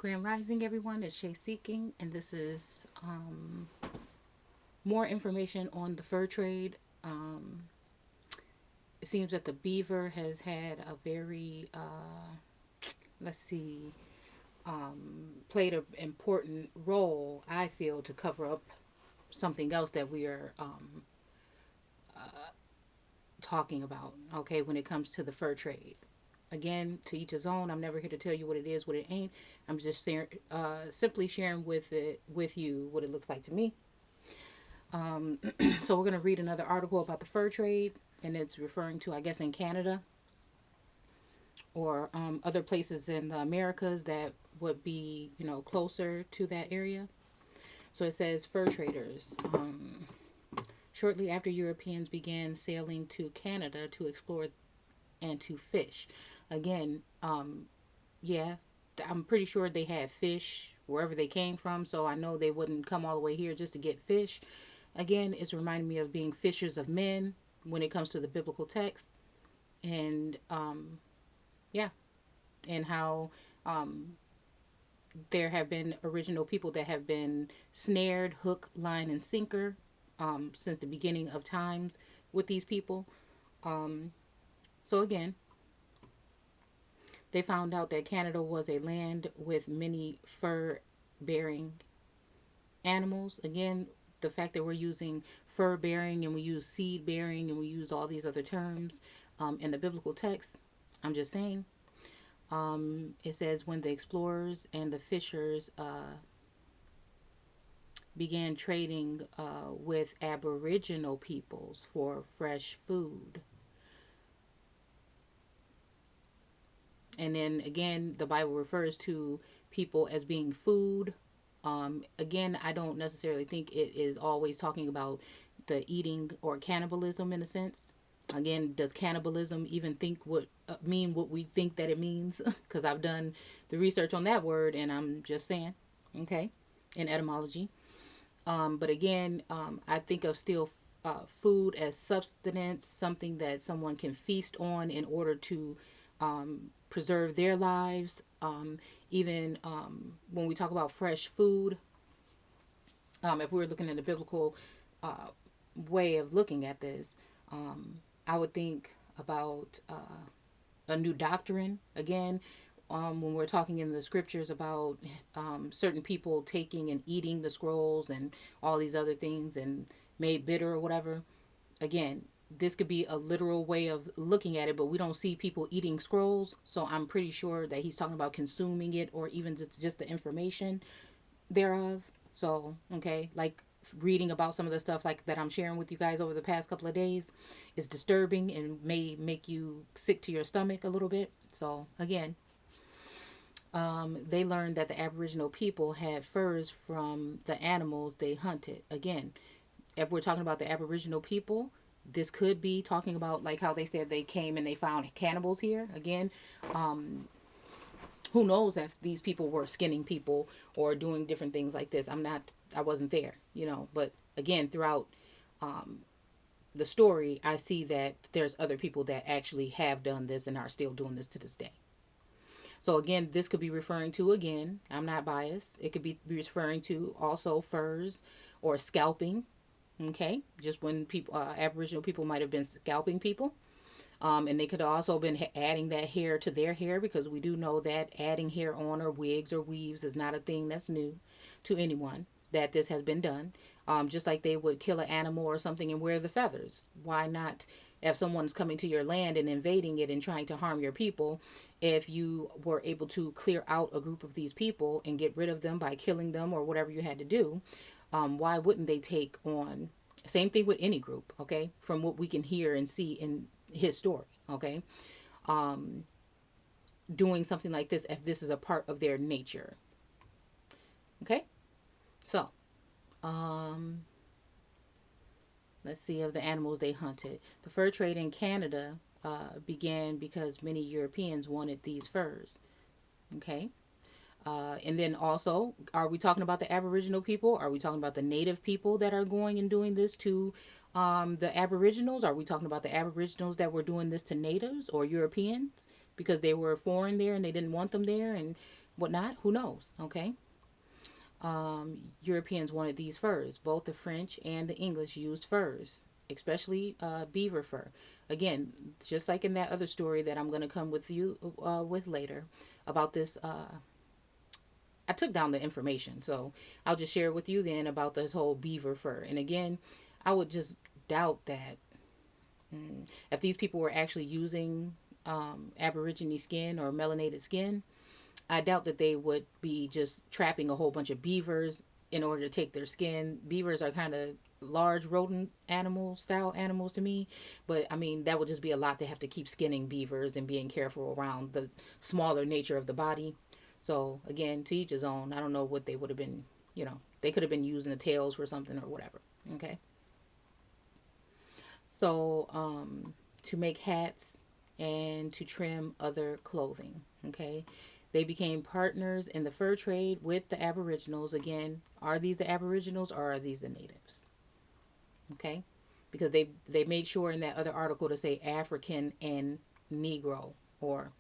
Grand Rising, everyone. It's Shay Seeking, and this is more information on the fur trade. Um, it seems that the beaver has had a very, let's see, played an important role, I feel, to cover up something else that we are talking about, okay, when it comes to the fur trade. Again, to each his own. I'm never here to tell you what it is, what it ain't. I'm just simply sharing with you what it looks like to me. So we're going to read another article about the fur trade, and it's referring to, I guess, in Canada or other places in the Americas that would be, closer to that area. So it says fur traders. Shortly after Europeans began sailing to Canada to explore and to fish. Again, yeah, I'm pretty sure they had fish wherever they came from, so I know they wouldn't come all the way here just to get fish. Again, it's reminding me of being fishers of men when it comes to the biblical text, and yeah, and how um, there have been original people that have been snared, hook, line, and sinker since the beginning of times with these people. Um, so again, they found out that Canada was a land with many fur bearing animals. Again, the fact that we're using fur bearing and we use seed bearing and we use all these other terms in the biblical text, I'm just saying. It says when the explorers and the fishers began trading with Aboriginal peoples for fresh food. And then again, the Bible refers to people as being food. Again, I don't necessarily think it is always talking about the eating or cannibalism in a sense. Again, does cannibalism even think what mean what we think that it means? Because I've done the research on that word, and I'm just saying, okay, in etymology. But again, I think of still food as substance, something that someone can feast on in order to preserve their lives. Even when we talk about fresh food, if we were looking at a biblical uh, way of looking at this, I would think about a new doctrine again. When we're talking in the scriptures about certain people taking and eating the scrolls and all these other things and made bitter or whatever, again, this could be a literal way of looking at it, but we don't see people eating scrolls. So I'm pretty sure that he's talking about consuming it or even just the information thereof. So, okay, like reading about some of the stuff like that I'm sharing with you guys over the past couple of days is disturbing and may make you sick to your stomach a little bit. So, again, they learned that the Aboriginal people had furs from the animals they hunted. Again, if we're talking about the Aboriginal people, this could be talking about like how they said they came and they found cannibals here. Again, who knows if these people were skinning people or doing different things like this. I wasn't there, but again, throughout the story, I see that there's other people that actually have done this and are still doing this to this day. So again, this could be referring to, again, I'm not biased. It could be referring to also furs or scalping. Okay, just when people, Aboriginal people might have been scalping people. And they could also been adding that hair to their hair because we do know that adding hair on or wigs or weaves is not a thing that's new to anyone. That this has been done, just like they would kill an animal or something and wear the feathers. Why not? If someone's coming to your land and invading it and trying to harm your people, if you were able to clear out a group of these people and get rid of them by killing them or whatever you had to do, why wouldn't they take on? Same thing with any group, okay? From what we can hear and see in his story, okay? Doing something like this if this is a part of their nature, okay? So, um, let's see of the animals they hunted. The fur trade in Canada began because many Europeans wanted these furs, okay? And then also, are we talking about the Aboriginal people? Are we talking about the native people that are going and doing this to the Aboriginals? Are we talking about the Aboriginals that were doing this to natives or Europeans because they were foreign there and they didn't want them there? And whatnot. Who knows? Okay. Europeans wanted these furs. Both the French and the English used furs, especially beaver fur. Again, just like in that other story that I'm going to come with you with later about this. I took down the information, so I'll just share with you then about this whole beaver fur. And again, I would just doubt that if these people were actually using Aborigine skin or melanated skin, I doubt that they would be just trapping a whole bunch of beavers in order to take their skin. Beavers are kind of large rodent animal style animals to me, but I mean that would just be a lot to have to keep skinning beavers and being careful around the smaller nature of the body. So again, to each his own. I don't know what they would have been, they could have been using the tails for something or whatever. Okay. So to make hats and to trim other clothing. Okay. They became partners in the fur trade with the Aboriginals. Again, are these the Aboriginals or are these the natives? Okay. Because they made sure in that other article to say African and Negro or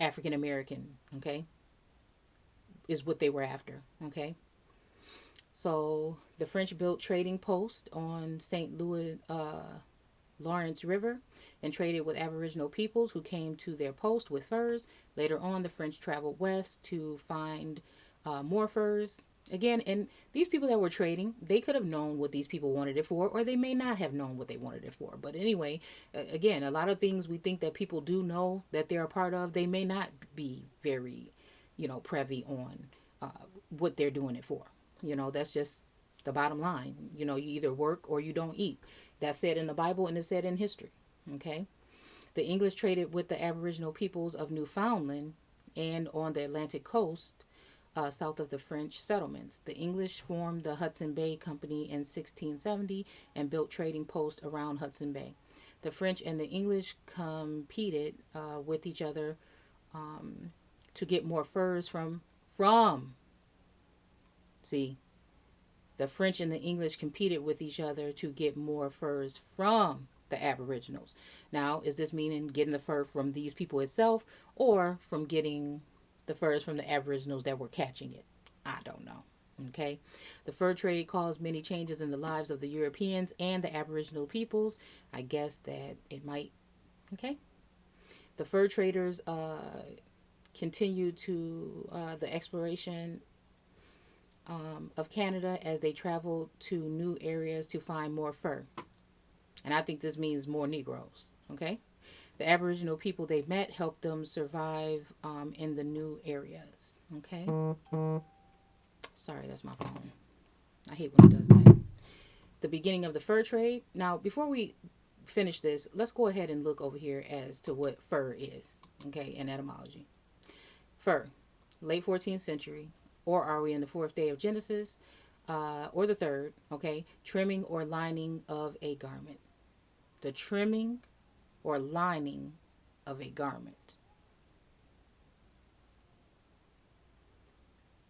African American. Okay. Is what they were after. Okay. So the French built trading post on St. Louis Lawrence River and traded with Aboriginal peoples who came to their post with furs. Later on, the French traveled west to find more furs. Again, and these people that were trading, they could have known what these people wanted it for, or they may not have known what they wanted it for. But anyway, again, a lot of things we think that people do know that they're a part of, they may not be very, privy on uh, what they're doing it for. That's just the bottom line. You either work or you don't eat. That's said in the Bible and it's said in history. Okay. The English traded with the Aboriginal peoples of Newfoundland and on the Atlantic coast south of the French settlements. The English formed the Hudson Bay Company in 1670 and built trading posts around Hudson Bay. The French and the English competed with each other to get more furs from. See, the French and the English competed with each other to get more furs from the Aboriginals. Now, is this meaning getting the fur from these people itself or from getting the furs from the Aboriginals that were catching it? I don't know. Okay. The fur trade caused many changes in the lives of the Europeans and the Aboriginal peoples. I guess that it might. Okay. The fur traders continued to the exploration of Canada as they traveled to new areas to find more fur. And I think this means more Negroes. Okay. The Aboriginal people they met helped them survive in the new areas. Okay. Sorry, that's my phone. I hate when it does that. The beginning of the fur trade. Now, before we finish this, let's go ahead and look over here as to what fur is. Okay, in etymology. Fur, late 14th century, or are we in the fourth day of Genesis, or the third? Okay, trimming or lining of a garment. The trimming or lining of a garment.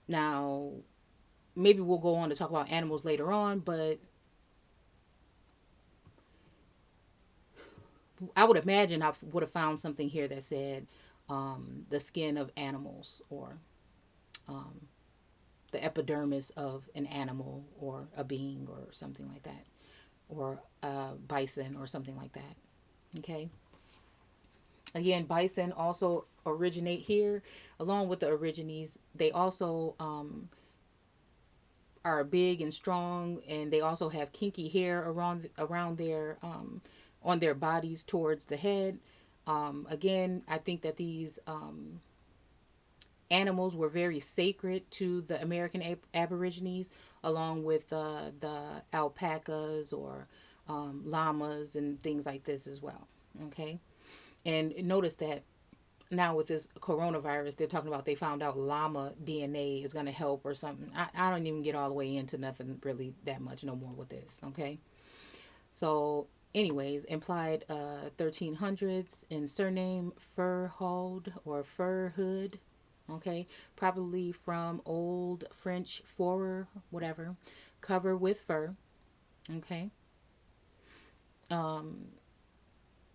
Now, maybe we'll go on to talk about animals later on, but I would imagine I would have found something here that said the skin of animals or um, the epidermis of an animal or a being or something like that, or a bison or something like that. Okay. Again, bison also originate here, along with the origines. They also are big and strong, and they also have kinky hair around their on their bodies towards the head. Again, I think that these animals were very sacred to the American Aborigines, along with the alpacas or llamas and things like this as well. Okay, and notice that now with this coronavirus, they're talking about they found out llama DNA is going to help or something. I don't even get all the way into nothing really that much no more with this. Okay, so anyways, implied 1300s in surname Furhold or Furhood. Okay, probably from Old French forer, whatever, cover with fur. Okay, um,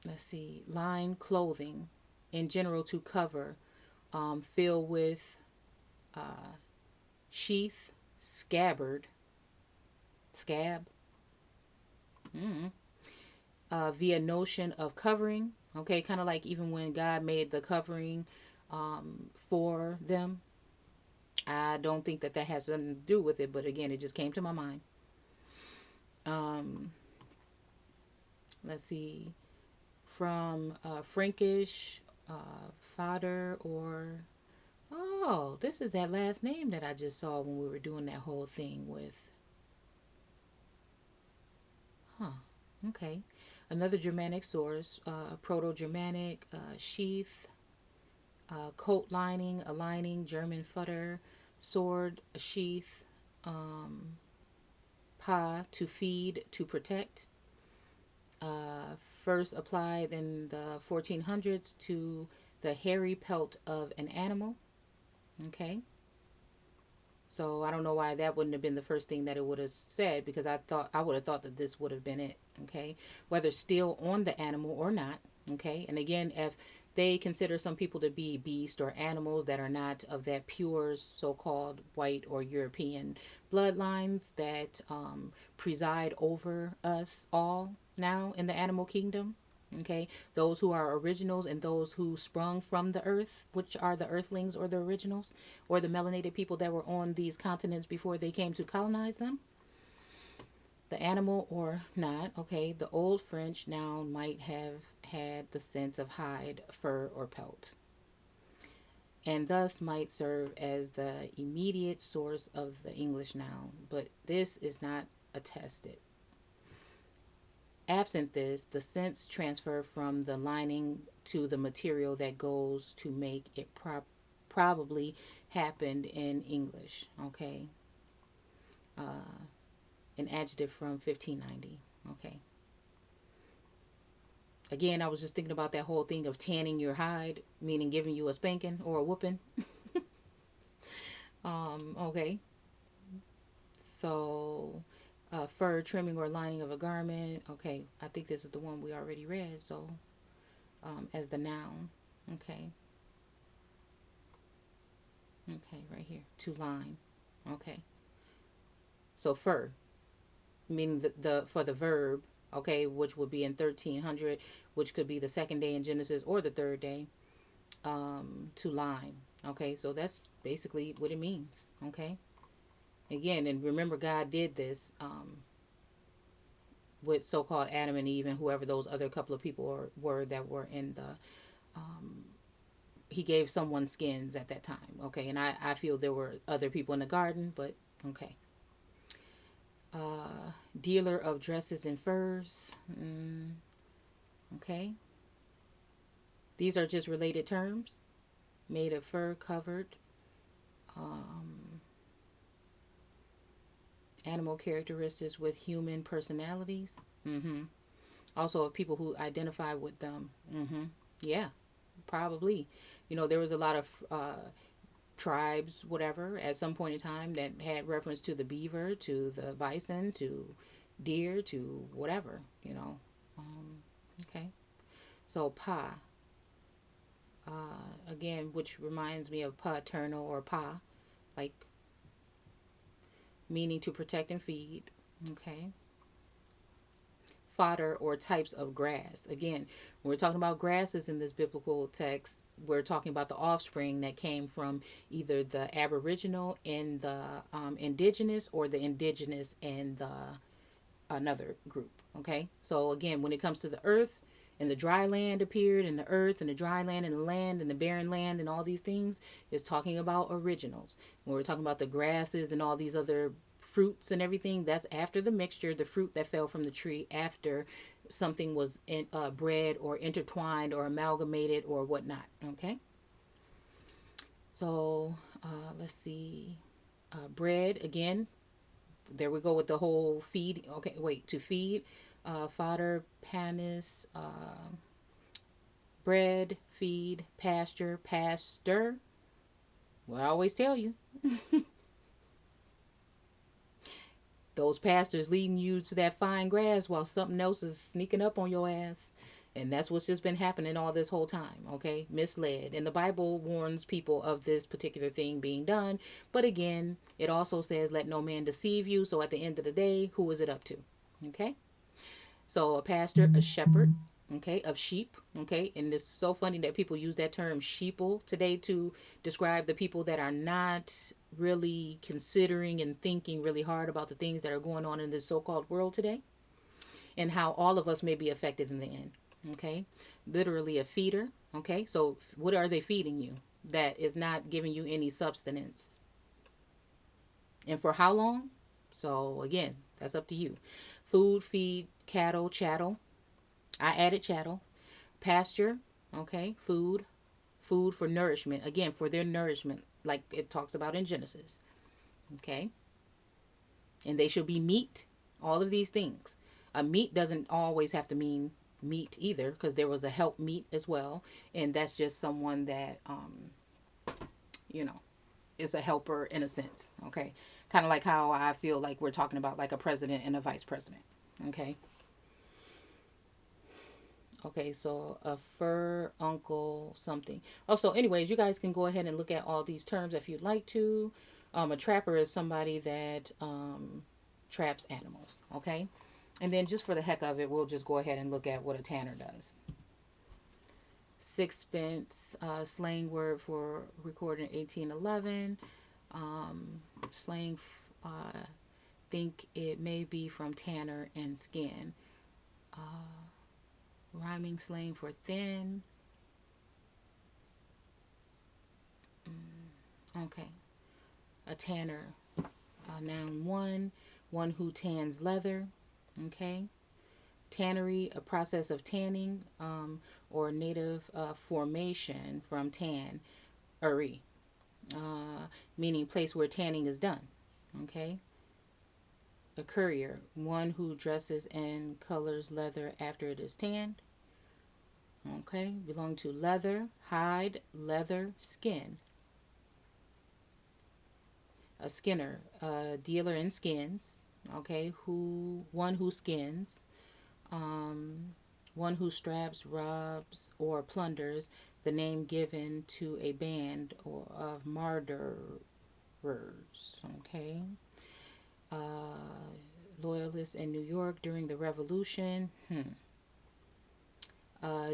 let's see, line clothing in general to cover, fill with. sheath, scabbard, scab, mm, via notion of covering. Okay, kind of like even when God made the covering for them. I don't think that that has nothing to do with it, but again, it just came to my mind. Um, let's see, from Frankish, fodder, or oh, this is that last name that I just saw when we were doing that whole thing with. Huh. Okay. Another Germanic source, Proto Germanic, sheath, coat lining, a lining, German fodder, sword, a sheath, um, pa, to feed, to protect. First applied in the 1400s to the hairy pelt of an animal. Okay. So I don't know why that wouldn't have been the first thing that it would have said, because I would have thought that this would have been it. Okay, whether still on the animal or not. Okay, and again, if they consider some people to be beasts or animals that are not of that pure so-called white or European bloodlines that preside over us all now in the animal kingdom. Okay, those who are originals and those who sprung from the earth, which are the earthlings or the originals, or the melanated people that were on these continents before they came to colonize them, the animal or not. Okay, the old French noun might have had the sense of hide, fur, or pelt, and thus might serve as the immediate source of the English noun, but this is not attested. Absent this, the sense transfer from the lining to the material that goes to make it probably happened in English. Okay, an adjective from 1590. Okay. Again, I was just thinking about that whole thing of tanning your hide, meaning giving you a spanking or a whooping. Okay. So, fur, trimming or lining of a garment. Okay, I think this is the one we already read. So, as the noun. Okay. Okay, right here. To line. Okay. So, fur, meaning the for the verb. Okay, which would be in 1300, which could be the second day in Genesis or the third day. To line. Okay, so that's basically what it means. Okay, again, and remember, God did this with so-called Adam and Eve and whoever those other couple of people were that were in the. He gave someone skins at that time. Okay, and I feel there were other people in the garden, but okay. Dealer of dresses and furs. Okay, these are just related terms. Made of fur, covered. Um, Animal characteristics with human personalities. Also, of people who identify with them. Yeah, probably. There was a lot of tribes, whatever, at some point in time that had reference to the beaver, to the bison, to deer, to whatever. Okay. So pa, again, which reminds me of paternal or pa, like meaning to protect and feed. Okay. Fodder or types of grass. Again, when we're talking about grasses in this biblical text, we're talking about the offspring that came from either the Aboriginal and the indigenous, or the indigenous and the another group. Okay, so again, when it comes to the earth, and the dry land appeared, and the earth, and the dry land, and the land, and the barren land, and all these things, is talking about originals. When we're talking about the grasses and all these other fruits and everything, that's after the mixture, the fruit that fell from the tree after something was bred or intertwined or amalgamated or whatnot. Okay, so let's see. Bread, again, there we go with the whole feed. Okay, wait, to feed, fodder, panis, bread, feed, pasture, pastor. Well, I always tell you, those pastors leading you to that fine grass while something else is sneaking up on your ass And that's what's just been happening all this whole time, okay? Misled. And the Bible warns people of this particular thing being done. But again, it also says, let no man deceive you. So at the end of the day, who is it up to? Okay? So a pastor, a shepherd, okay, of sheep, okay? And it's so funny that people use that term sheeple today to describe the people that are not really considering and thinking really hard about the things that are going on in this so-called world today, and how all of us may be affected in the end. Okay, literally a feeder. Okay, so what are they feeding you that is not giving you any substance, and for how long? So again, that's up to you. Food, feed, cattle, chattel. I added chattel. Pasture. Okay, food for nourishment. Again, for their nourishment, like it talks about in Genesis. Okay, and they shall be meat. All of these things. A meat doesn't always have to mean meat either, because there was a help meat as well, and that's just someone that you know is a helper in a sense. Okay, kind of like how I feel like we're talking about like a president and a vice president. Okay. Okay, so a fur uncle something. Also, anyways, you guys can go ahead and look at all these terms if you'd like to. A trapper is somebody that traps animals. Okay, and then just for the heck of it, we'll just go ahead and look at what a tanner does. Sixpence, slang word for recorded in 1811. Slang, think it may be from tanner and skin. Rhyming slang for thin. Okay. A tanner. Noun one who tans leather. Okay. Tannery, a process of tanning or native formation from tan, uri, meaning place where tanning is done. Okay. A courier, one who dresses and colors leather after it is tanned. Okay. Belong to leather, hide, leather, skin. A skinner, a dealer in skins. Okay. One who skins. Um, One who straps, robs, or plunders, the name given to a band or of murderers. Okay. Uh, Loyalists in New York during the Revolution.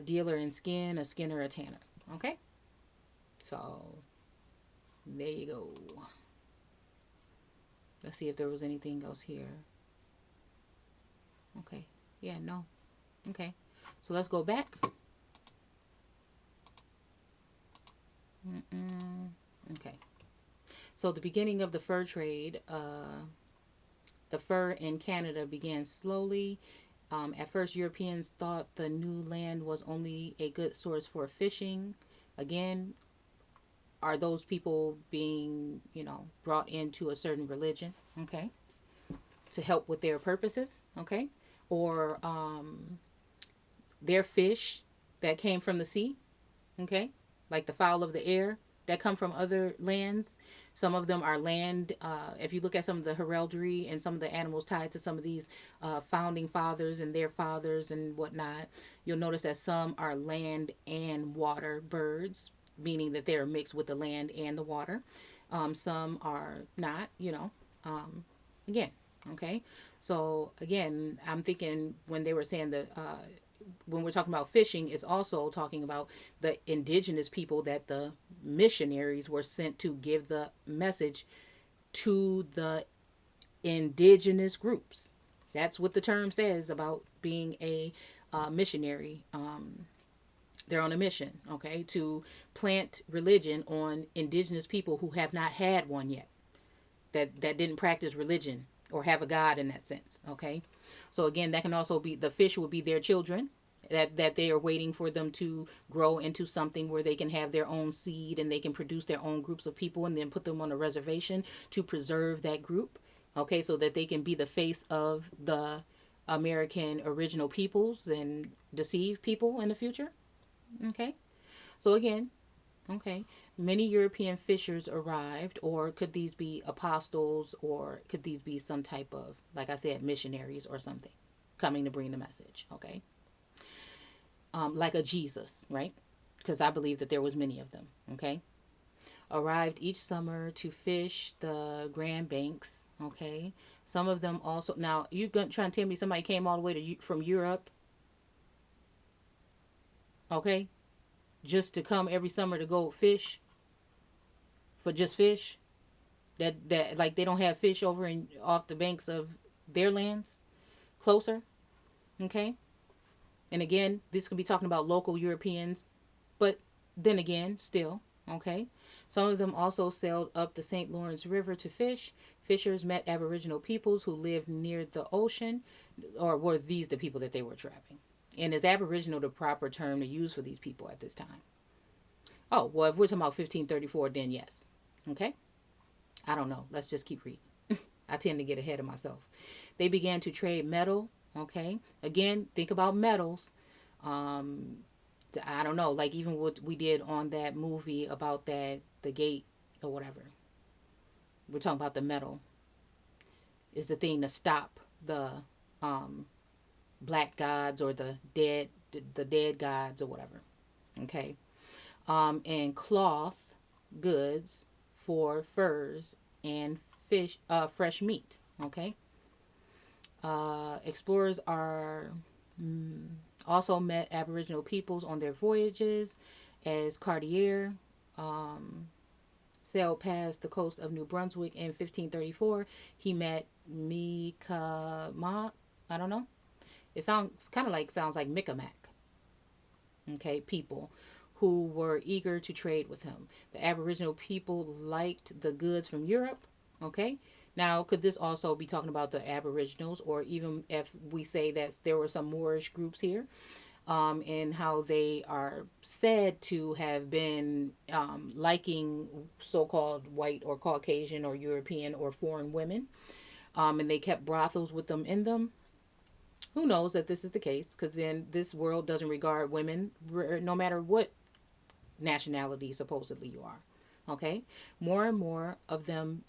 Dealer in skin, a skinner, a tanner. Okay. So there you go. Let's see if there was anything else here. Okay. Yeah, no. Okay. So let's go back. Okay. So the beginning of the fur trade, the fur in Canada began slowly. At first, Europeans thought the new land was only a good source for fishing. Again, are those people being, brought into a certain religion, okay, to help with their purposes, okay? Or their fish that came from the sea, okay, like the fowl of the air that come from other lands. Some of them are land. If you look at some of the heraldry and some of the animals tied to some of these founding fathers and their fathers and whatnot, you'll notice that some are land and water birds, meaning that they're mixed with the land and the water. Some are not, again, okay. So again, I'm thinking when they were saying that when we're talking about fishing, it's also talking about the indigenous people that the missionaries were sent to give the message to the indigenous groups. That's what the term says about being a missionary. They're on a mission, okay, to plant religion on indigenous people who have not had one yet, that didn't practice religion or have a god in that sense, okay. So again, that can also be, the fish will be their children, that they are waiting for them to grow into something where they can have their own seed and they can produce their own groups of people and then put them on a reservation to preserve that group, okay, so that they can be the face of the American original peoples and deceive people in the future, okay. So again, okay, many European fishers arrived, or could these be apostles, or could these be some type of, like I said, missionaries or something coming to bring the message, okay? like a Jesus, right? Because I believe that there was many of them. Okay, arrived each summer to fish the Grand Banks. Okay, some of them also. Now you gonna try and tell me somebody came all the way to from Europe? Okay, just to come every summer to go fish for just fish? That like they don't have fish over in off the banks of their lands closer. Okay, and again, this could be talking about local Europeans, but then again, still, okay. Some of them also sailed up the St. Lawrence River to fish. Fishers met Aboriginal peoples who lived near the ocean, or were these the people that they were trapping? And is Aboriginal the proper term to use for these people at this time? Oh, well, if we're talking about 1534, then yes. Okay. I don't know. Let's just keep reading. I tend to get ahead of myself. They began to trade metal. Okay. Again, think about metals. Um, I don't know. Like even what we did on that movie about that, the gate or whatever. We're talking about the metal is the thing to stop the um, black gods or the dead gods or whatever. Okay. And cloth goods for furs and fish, fresh meat. Okay. Explorers are mm, also met Aboriginal peoples on their voyages, as Cartier um, sailed past the coast of New Brunswick in 1534. He met Mi'kmaq. I don't know. It sounds like Micmac. Okay, people who were eager to trade with him. The Aboriginal people liked the goods from Europe. Okay. Now, could this also be talking about the Aboriginals, or even if we say that there were some Moorish groups here, and how they are said to have been liking so called white or Caucasian or European or foreign women, and they kept brothels with them in them? Who knows if this is the case? Because then this world doesn't regard women, no matter what nationality supposedly you are. Okay, more and more of them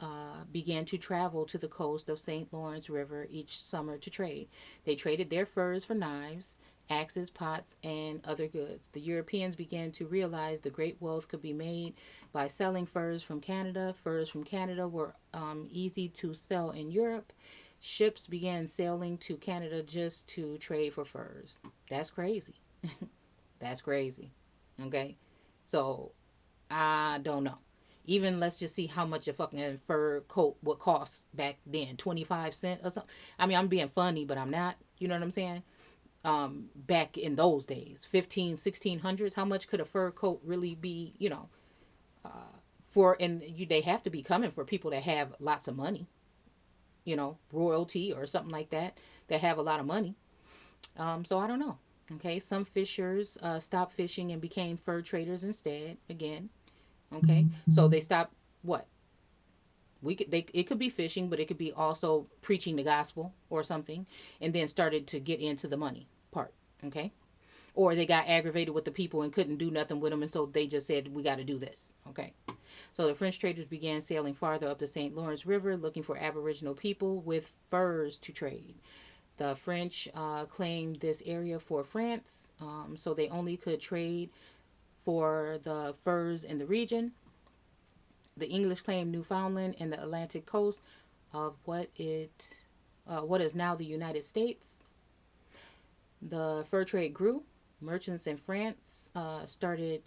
began to travel to the coast of St. Lawrence River each summer to trade. They traded their furs for knives, axes, pots, and other goods. The Europeans began to realize the great wealth could be made by selling furs from Canada. Furs from Canada were easy to sell in Europe. Ships began sailing to Canada just to trade for furs. That's crazy. That's crazy. Okay, so I don't know. Even let's just see how much a fucking fur coat would cost back then, 25 cents or something. I mean, I'm being funny, but I'm not. You know what I'm saying? Back in those days, 15, 1600s, how much could a fur coat really be? For and they have to be coming for people that have lots of money. Royalty or something like that have a lot of money. So I don't know. Okay, some fishers stopped fishing and became fur traders instead. Again, okay, so they stopped what it could be fishing, but it could be also preaching the gospel or something, and then started to get into the money part. Okay, or they got aggravated with the people and couldn't do nothing with them, and so they just said we got to do this. Okay, so the French traders began sailing farther up the St. Lawrence River looking for Aboriginal people with furs to trade. The French claimed this area for France, so they only could trade for the furs in the region. The English claimed Newfoundland and the Atlantic coast of what is now the United States. The fur trade grew. Merchants in France started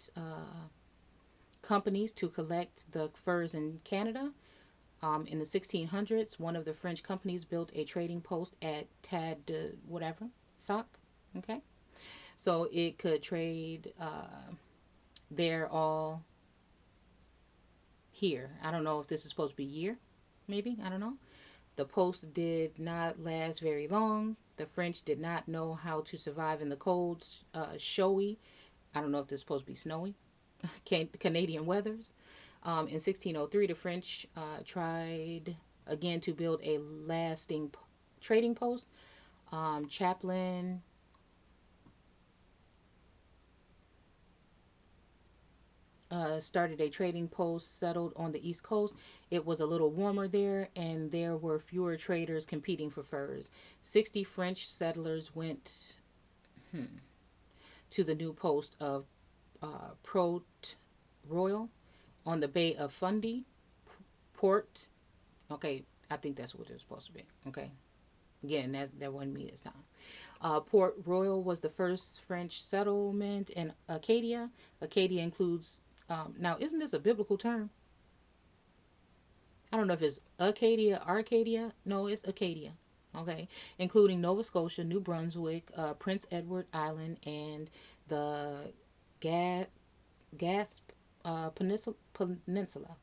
companies to collect the furs in Canada. In the 1600s, one of the French companies built a trading post at Tad whatever Sac. Okay, so it could trade there all here. I don't know if this is supposed to be year, maybe. I don't know. The post did not last very long. The French did not know how to survive in the cold, showy. I don't know if this is supposed to be snowy. Canadian weathers. In 1603, the French tried again to build a lasting trading post. Chaplin started a trading post settled on the East Coast. It was a little warmer there, and there were fewer traders competing for furs. 60 French settlers went. to the new post of Port Royal on the Bay of Fundy, Port. Okay, I think that's what it's supposed to be. Okay, again, that wasn't me this time. Port Royal was the first French settlement in Acadia. Acadia includes, now, isn't this a biblical term? I don't know if it's Acadia, Arcadia. No, it's Acadia. Okay, including Nova Scotia, New Brunswick, Prince Edward Island, and the Ga- Gasp Peninsula.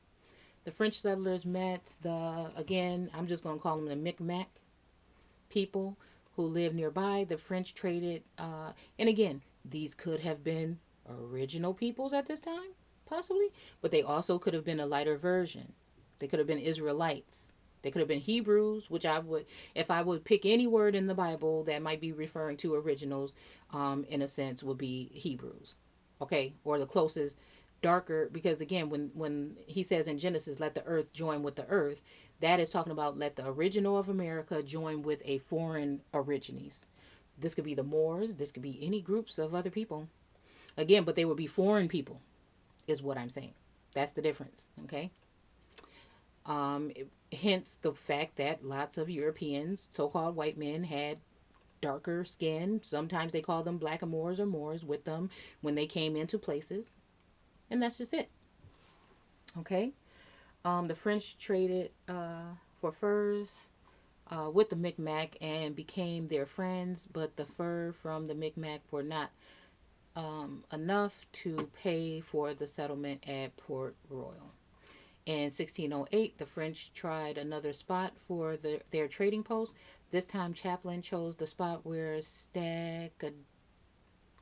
The French settlers met the, again, I'm just going to call them the Micmac people who lived nearby. The French traded, and again, these could have been original peoples at this time, possibly, but they also could have been a lighter version. They could have been Israelites. They could have been Hebrews, which I would, if I would pick any word in the Bible that might be referring to originals, in a sense, would be Hebrews. Okay, or the closest darker, because again, when he says in Genesis, let the earth join with the earth, that is talking about let the original of America join with a foreign origines. This could be the Moors. This could be any groups of other people. Again, but they would be foreign people, is what I'm saying. That's the difference. Okay. Um, Hence the fact that lots of Europeans, so-called white men, had darker skin. Sometimes they call them blackamoors or Moors with them when they came into places, and that's just it. Okay. The French traded for furs with the Micmac and became their friends, but the fur from the Micmac were not enough to pay for the settlement at Port Royal. In 1608, the French tried another spot for their trading post. This time, Champlain chose the spot where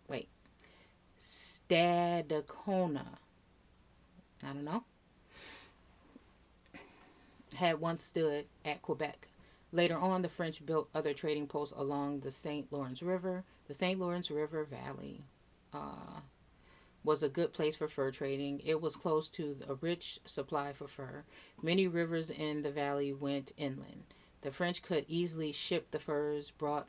wait, Stadacona, I don't know, had once stood at Quebec. Later on, the French built other trading posts along the St. Lawrence River. The St. Lawrence River Valley uh, was a good place for fur trading. It was close to a rich supply for fur. Many rivers in the valley went inland. The French could easily ship the furs brought,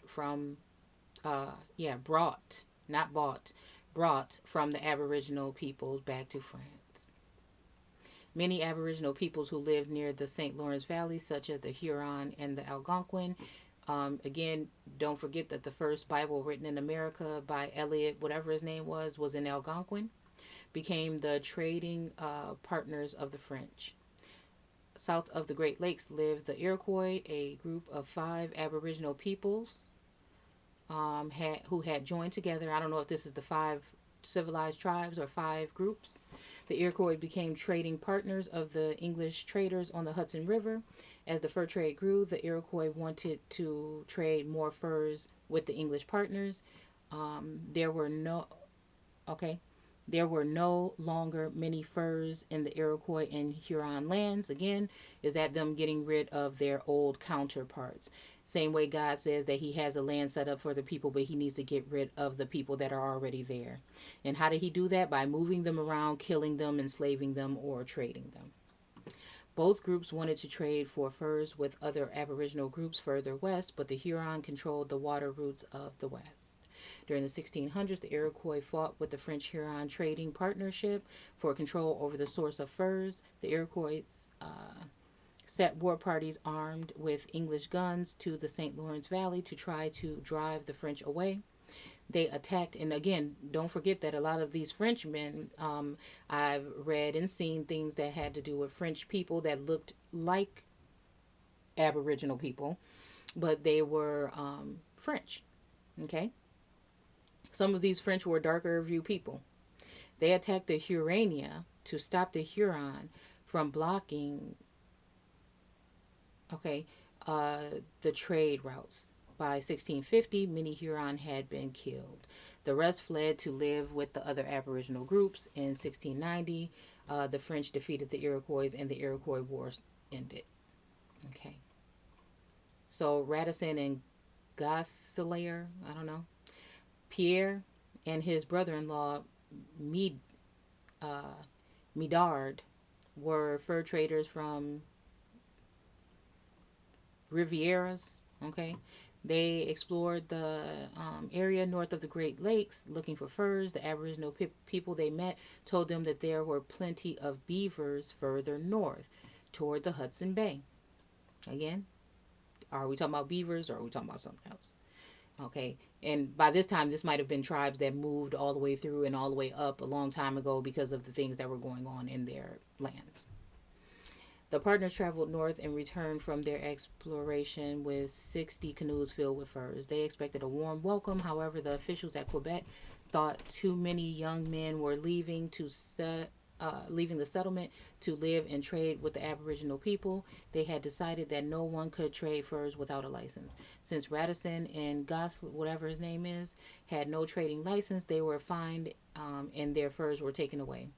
not bought, brought from the Aboriginal peoples back to France. Many Aboriginal peoples who lived near the St. Lawrence Valley, such as the Huron and the Algonquin, again, don't forget that the first Bible written in America by Eliot, whatever his name was in Algonquin, became the trading partners of the French. South of the Great Lakes lived the Iroquois, a group of 5 Aboriginal peoples who had joined together. I don't know if this is the 5 civilized tribes or 5 groups. The Iroquois became trading partners of the English traders on the Hudson River. As the fur trade grew, the Iroquois wanted to trade more furs with the English partners. There were no Okay. There were no longer many furs in the Iroquois and Huron lands. Again, is that them getting rid of their old counterparts? Same way God says that He has a land set up for the people, but He needs to get rid of the people that are already there. And how did He do that? By moving them around, killing them, enslaving them, or trading them. Both groups wanted to trade for furs with other Aboriginal groups further west, but the Huron controlled the water routes of the west. During the 1600s, the Iroquois fought with the French Huron Trading Partnership for control over the source of furs. The Iroquois set war parties armed with English guns to the St. Lawrence Valley to try to drive the French away. They attacked, and again, don't forget that a lot of these Frenchmen, I've read and seen things that had to do with French people that looked like Aboriginal people, but they were French. Okay, some of these French were darker view people. They attacked the Hurania to stop the Huron from blocking, okay, uh, the trade routes. By 1650, many Huron had been killed. The rest fled to live with the other Aboriginal groups. In 1690, the French defeated the Iroquois and the Iroquois Wars ended. Okay. So Radisson and Gosselaar, I don't know, Pierre and his brother-in-law Med, uh, Medard were fur traders from Rivieras. Okay, They explored the area north of the Great Lakes looking for furs. The Aboriginal people they met told them that there were plenty of beavers further north toward the Hudson Bay. Again, are we talking about beavers or are we talking about something else? Okay. And by this time, this might have been tribes that moved all the way through and all the way up a long time ago because of the things that were going on in their lands. The partners traveled north and returned from their exploration with 60 canoes filled with furs. They expected a warm welcome. However, the officials at Quebec thought too many young men were leaving the settlement to live and trade with the Aboriginal people. They had decided that no one could trade furs without a license. Since Radisson and Goss, whatever his name is, had no trading license, they were fined and their furs were taken away.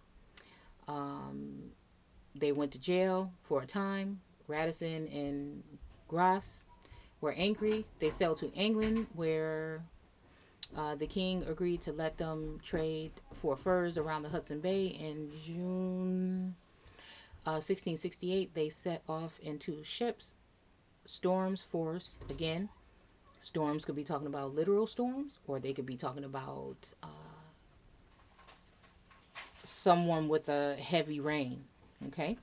Um, they went to jail for a time. Radisson and Gross were angry. They sailed to England, where the king agreed to let them trade for furs around the Hudson Bay. In June 1668, they set off in two ships. Storms force, again, storms could be talking about literal storms, or they could be talking about someone with a heavy rain. Okay.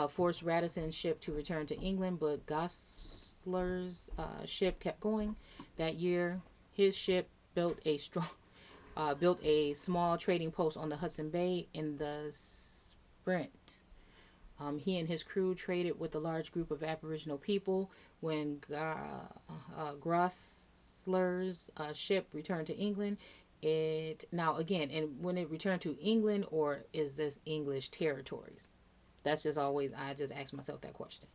Forced Radisson's ship to return to England, but Goslar's ship kept going. That year, his ship built a small trading post on the Hudson Bay in the Sprint. He and his crew traded with a large group of Aboriginal people. When Grossler's ship returned to England, it now again, and when it returned to England, or is this English territories? That's just always, I just ask myself that question.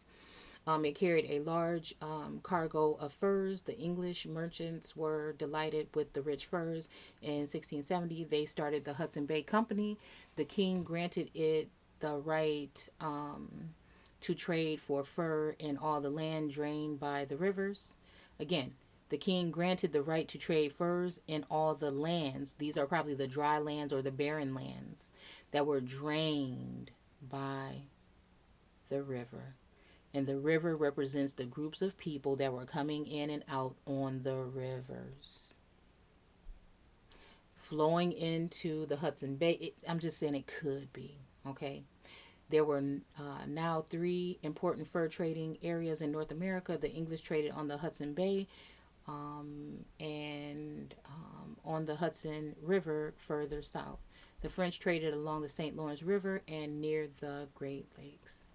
It carried a large cargo of furs. The English merchants were delighted with the rich furs. In 1670, they started the Hudson Bay Company. The king granted it the right to trade for fur in all the land drained by the rivers. Again, the king granted the right to trade furs in all the lands. These are probably the dry lands or the barren lands that were drained by the river. And the river represents the groups of people that were coming in and out on the rivers. Flowing into the Hudson Bay, I'm just saying it could be, okay? There were now three important fur trading areas in North America. The English traded on the Hudson Bay and on the Hudson River further south. The French traded along the St. Lawrence River and near the Great Lakes.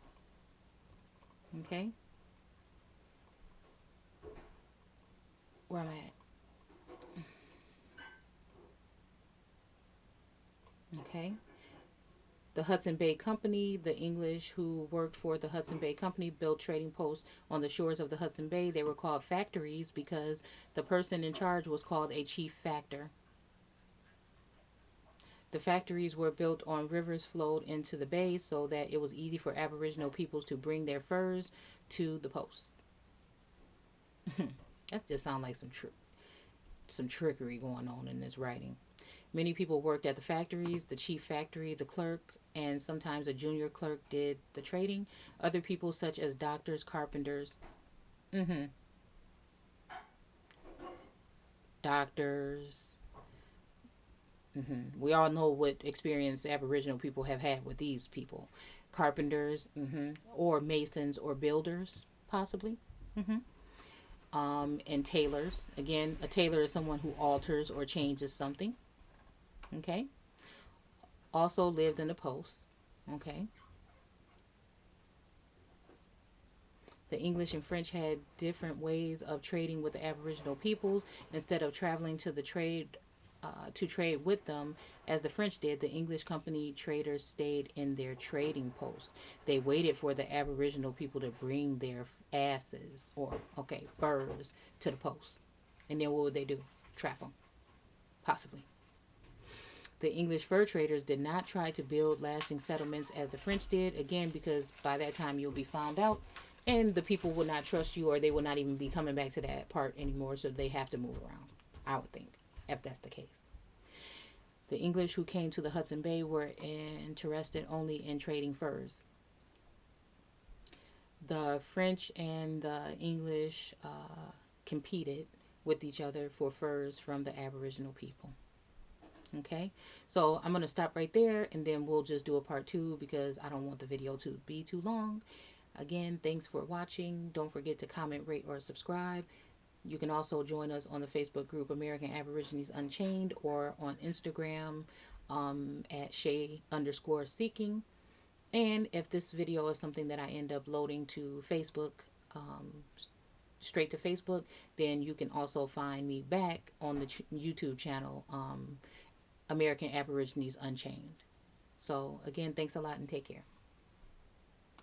Okay? Where am I at? Okay. The Hudson Bay Company, the English who worked for the Hudson Bay Company built trading posts on the shores of the Hudson Bay. They were called factories because the person in charge was called a chief factor. The factories were built on rivers flowed into the bay so that it was easy for Aboriginal peoples to bring their furs to the post. That just sounds like some trickery going on in this writing. Many people worked at the factories. The chief factory, the clerk, and sometimes a junior clerk did the trading. Other people, such as doctors, carpenters, doctors. We all know what experience Aboriginal people have had with these people. Carpenters, or masons or builders, possibly. And tailors. Again, a tailor is someone who alters or changes something. Okay. Also lived in the post. Okay. The English and French had different ways of trading with the Aboriginal peoples. Instead of traveling to trade with them, as the French did, the English company traders stayed in their trading posts. They waited for the Aboriginal people to bring their asses or furs to the post, and then what would they do? Trap them, possibly. The English fur traders did not try to build lasting settlements as the French did, again, because by that time you'll be found out and the people will not trust you, or they will not even be coming back to that part anymore, so they have to move around, I would think, if that's the case. The English who came to the Hudson Bay were interested only in trading furs. The French and the English competed with each other for furs from the Aboriginal people. Okay, so I'm going to stop right there and then we'll just do a part two because I don't want the video to be too long. Again, thanks for watching. Don't forget to comment, rate, or subscribe. You can also join us on the Facebook group American Aborigines Unchained or on Instagram at Shay_seeking. And if this video is something that I end up loading to Facebook, um, straight to Facebook, then you can also find me back on the YouTube channel, American Aborigines Unchained. So, again, thanks a lot and take care.